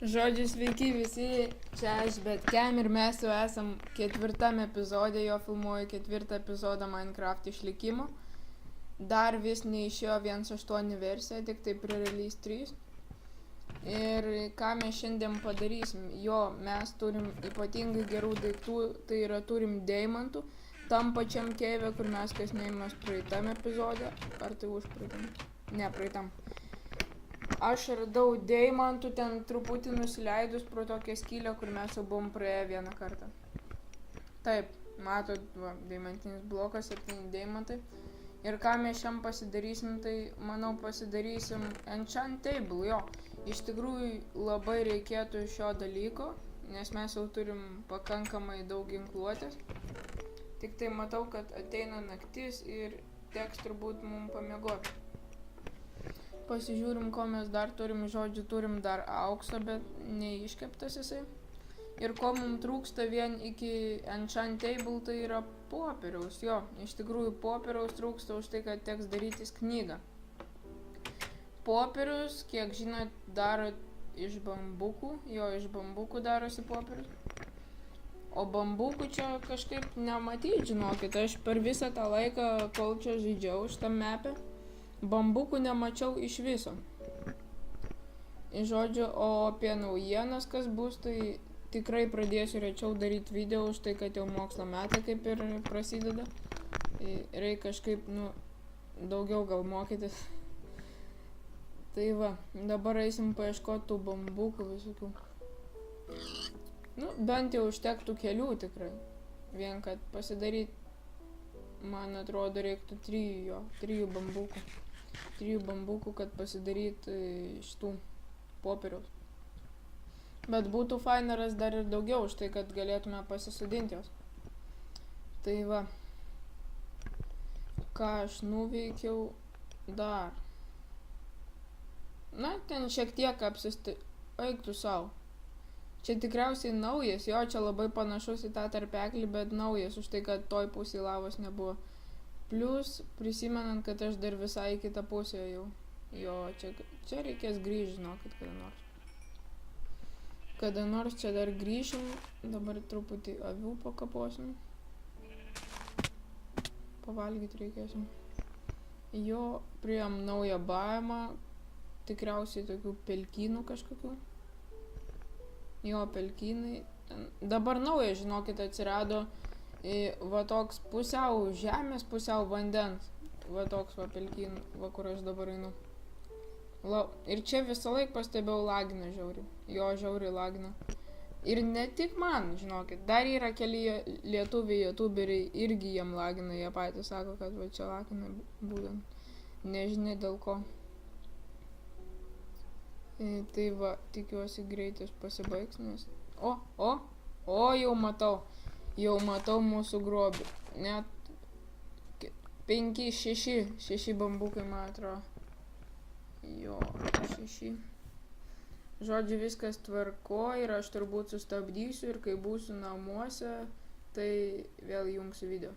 Žodžiu, sveiki visi, čia aš Betkem ir mes jau esam 4 epizode, jo filmuoju 4 epizodą Minecraft išlikimo. Dar vis neišėjo 1.8 versija, tik tai pre-release 3. Ir ką mes šiandien padarysim, mes turim ypatingai gerų daiktų, tai yra turim deimantų, tam pačiam keive, kur mes kasnėjimas praeitam epizode, ar tai užpraeitam? Ne, praeitam. Aš radau deimantų ten truputį nusileidus pro tokią skylę, kur mes jau buvom praėję vieną kartą. Taip, matot, va, deimantinis blokas, 7 deimantai. Ir ką mes šiam pasidarysim, tai manau pasidarysim enchant table, jo. Iš tikrųjų labai reikėtų šio dalyko, nes mes jau turim pakankamai daug ginkluotės. Tik tai matau, kad ateina naktis ir teks turbūt mums pamiegoti. Pasižiūrim, ko mes dar turim, žodžiu, turim dar auksą, bet neiškeptas jisai. Ir ko mums trūksta vien iki enchant table, tai yra popieriaus, jo. Iš tikrųjų, popieriaus trūksta už tai, kad teks darytis knygą. Popierius, kiek žinot, daro iš bambukų, iš bambukų darosi popierius. O bambukų čia kažkaip nematyti, žinokit, aš per visą tą laiką, kol čia žaidžiau šitam mapę, bambukų nemačiau iš viso. Žodžiu, o apie naujienas kas bus, tai tikrai pradėsiu rečiau daryti video už tai, kad jau mokslo metai kaip ir prasideda. Reikia kažkaip, daugiau gal mokytis. Tai va, dabar eisim paieškoti tų bambukų visokių. Bent jau užtektų kelių tikrai. Vien kad pasidaryti, man atrodo, reiktų 3 bambukų. 3 bambukų, kad pasidaryti šitų popieriaus. Bet būtų faina ras dar ir daugiau, už tai, kad galėtume pasisodinti jos. Tai va, ką aš nuveikiau dar. Ten šiek tiek eik tu sau. Čia tikriausiai naujas, čia labai panašus į tą tarpeklį, bet naujas, už tai, kad toj pusėj lavos nebuvo. Plius, prisimenant, kad aš dar visai kitą pusę jau. Čia reikės grįžti, žinokit, kada nors. Kada nors čia dar grįšim, dabar truputį avių pakaposim. Pavalgyti reikėsim. Priėjom naują baimą, tikriausiai tokių pelkynų kažkokių. Pelkynai. Dabar nauja, žinokit, atsirado va toks pusiau žemės, pusiau vandens. Va toks va pelkynų, va kur aš dabar einu. Ir čia visą laik pastebėjau lagina žiauriai. Žiauriai lagina. Ir ne tik man, žinokit, dar yra keli lietuviai, youtuberiai, irgi jiem lagina, jie patys sako, kad va čia lagina būtent. Nežinia dėl ko. Tai va, tikiuosi greitis pasibaigs, nes... Jau matau. Jau matau mūsų grobį. Net 5-6 bambukai, man atrodo. 6. Žodžiu, viskas tvarko ir aš turbūt sustabdysiu ir kai būsiu namuose, tai vėl jungsiu video.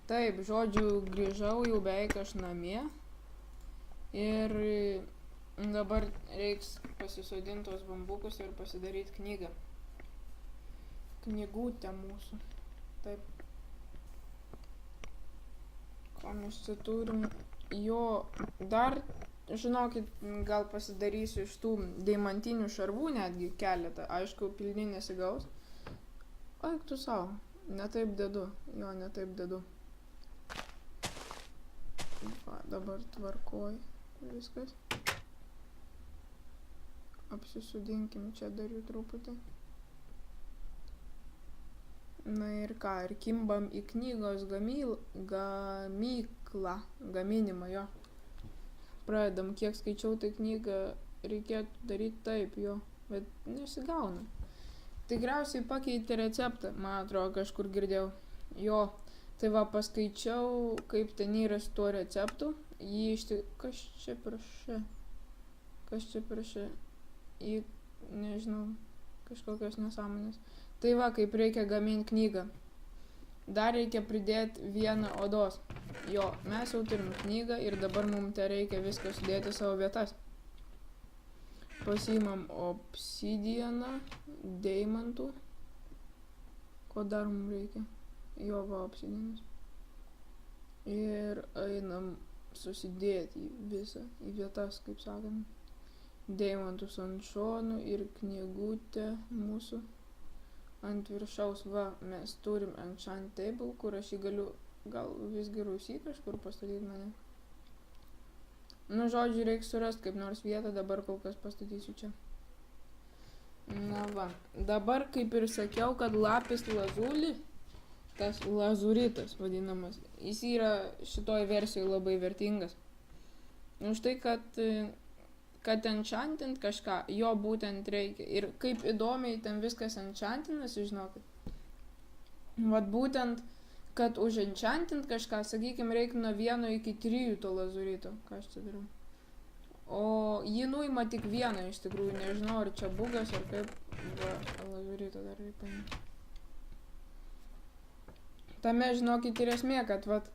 Taip, žodžiu, grįžau jau beveik aš namie. Ir dabar reiks pasisodinti tos bambukus ir pasidaryti knygą. Knygutę mūsų. Taip. Ko mes čia turim? Dar, žinokit, gal pasidarysiu iš tų deimantinių šarvų netgi keletą. Aišku, pilni nesigaus. Eik tu sau. Ne taip dedu. Ne taip dedu. Va, dabar tvarkoj viskas. Apsisudinkim čia dar jų truputį. Ir ką, ir kimbam į knygos gaminimą, Pradedam, kiek skaičiau, tai knygą reikėtų daryti taip, bet nesigauna. Tikriausiai pakeitė receptą, man atrodo, kažkur girdėjau. Tai va, paskaičiau, kaip ten yra su tuo receptu. Kas čia prašė? Nežinau, kažkokios nesąmonės. Tai va, kaip reikia gaminti knygą. Dar reikia pridėti 1 odos. Mes jau turim knygą ir dabar mums reikia viską sudėti savo vietas. Pasiimam obsidianą, deimantų. Ko dar mums reikia? Jo, va, obsidianas. Ir einam susidėti visą į vietas, kaip sakant. Deimantus ant šonų ir knygutę mūsų ant viršaus. Va, mes turim enchant table, kur aš jį galiu gal visgi rūsy kažkur pastatyti mane. Nu, žodžiu, reikia surasti kaip nors vietą, dabar kol kas pastatysiu čia. Na va, dabar kaip ir sakiau, kad lapis lazuli, tas lazuritas vadinamas, jis yra šitoj versijoje labai vertingas. Už tai, kad enchantint kažką, jo būtent reikia. Ir kaip įdomiai ten viskas enchantinasi, žinokit. Vat būtent, kad už enchantint kažką, sakykime, reikia nuo 1 iki 3 to lazurito. Ką aš čia darau? O jį nuima tik vieną iš tikrųjų, nežinau, ar čia bugas, ar kaip. Va, lazurito dar reikia paimti. Tame, žinokit, ir esmė, kad vat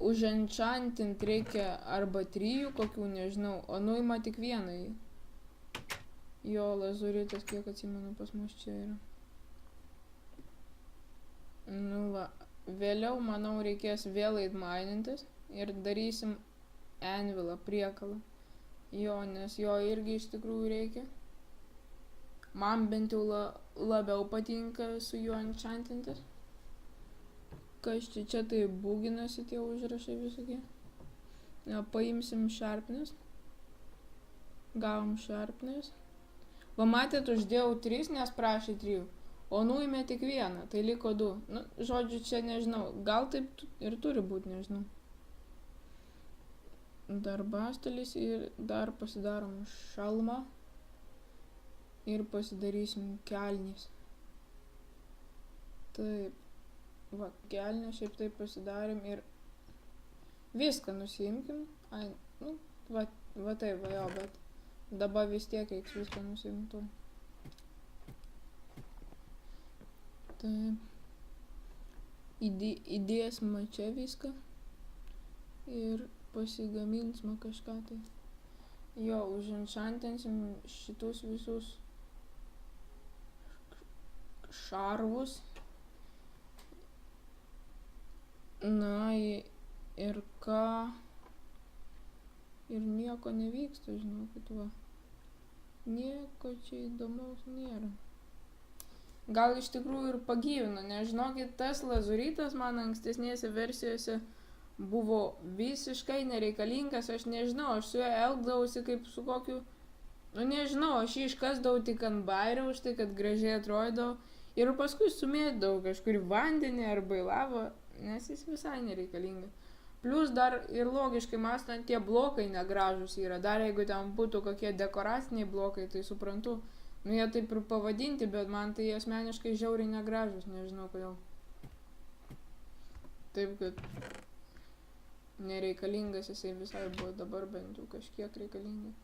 už enchantint reikia arba 3 kokių, nežinau, o nuima tik vieną jį. Jo, lazuritas, kiek atsimenu, pas mus čia yra. Nu va, vėliau, manau, reikės vėl eit mainintis ir darysim anvilą, priekalą. Jo, nes jo irgi iš tikrųjų reikia. Man bent jau labiau patinka su juo enchantintis. Kas čia tai būginasi tie užrašai visokie. Ja, paimsim sharpness. Gavom sharpness. Va, matėt, uždėjau 3, nes prašė 3. O nuėmė tik 1, tai liko 2. Nu, žodžiu, čia nežinau, gal taip ir turi būti, nežinau. Darbastalis ir dar pasidarom šalmą. Ir pasidarysim kelnis. Taip. Va, kelnę šiaip taip pasidarėm ir viską nusiimkim. Ai, nu, va taip, va jo, bet dabar vis tiek reiks viską nusiimti. Taip. Įdėsim čia viską ir pasigaminsim kažką tai. Jo, uženchantinsim šitus visus šarvus. Na ir ką? Ir nieko nevyksta, žinokit, va. Nieko čia įdomaus nėra. Gal iš tikrųjų ir pagyvino, nes žinokit, tas lazuritas man ankstesnėse versijose buvo visiškai nereikalingas, aš nežinau, aš su juo elgdavausi kaip su kokiu, nu nežinau, aš jį iškasdavau tik ant bairio už tai, kad gražiai atrodydavo ir paskui sumėdavau kažkur į vandenį arba į lavą, nes jis visai nereikalingas. Plius dar ir logiškai mąstant, tie blokai negražus yra, dar jeigu ten būtų kokie dekoraciniai blokai, tai suprantu, nu jie taip ir pavadinti, bet man tai asmeniškai žiauriai negražus, nežinau kodėl. Taip, kad nereikalingas jisai visai buvo, dabar bent jau kažkiek reikalingas.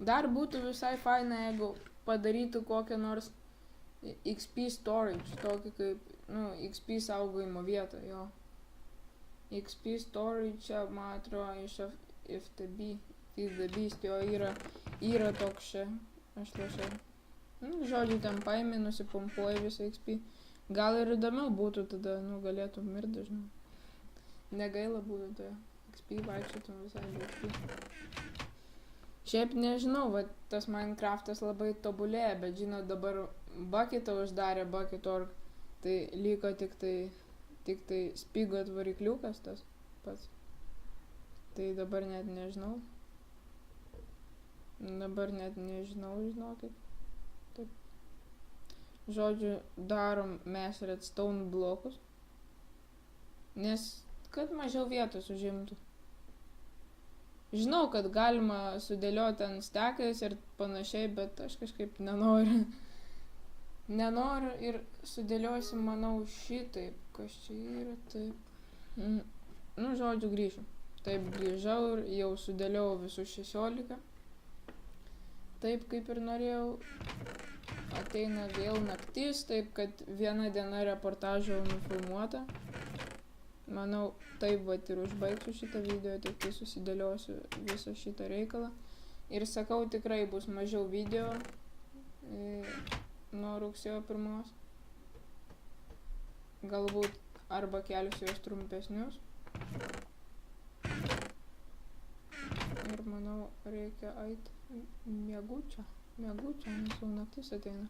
Dar būtų visai faina, jeigu padarytų kokią nors XP storage, tokį kaip, nu, XP saugojimo vietą, jo. XP storage čia, man atrodo, iš FTB, jo yra toks čia, aš lašau. Nu, žodžiu, ten paimi, nusipumpuoji visą XP. Gal ir įdomiau būtų tada, nu, galėtum mirti dažniau. Negaila būtų toje XP, vaikščiotum visai be XP. Šiaip nežinau, va, tas Minecraftas labai tobulėja, bet žinot, dabar Bucketą uždarė Bucket.org, tai liko tik tai Spigot varikliukas tas pats. Tai dabar net nežinau. Žinokit. Taip. Žodžiu, darom mes redstone blokus, nes kad mažiau vietos užimtų. Žinau, kad galima sudėlioti ant stekais ir panašiai, bet aš kažkaip nenoriu. Nenoriu ir sudėliosim, manau, šitaip. Kas čia yra, taip. Nu, žodžiu, grįšiu. Taip, grįžau ir jau sudėliau visus 16. Taip, kaip ir norėjau. Ateina vėl naktis, taip, kad viena diena reportažo nufilmuota. manau, taip vat ir užbaigsiu šitą video, tik tai susidėliosiu visą šitą reikalą. Ir sakau, tikrai bus mažiau video nuo rugsėjo 1. Galbūt arba kelsiu juos trumpesnius. Ir manau, reikia eiti miegučio, nes jau naktis ateina.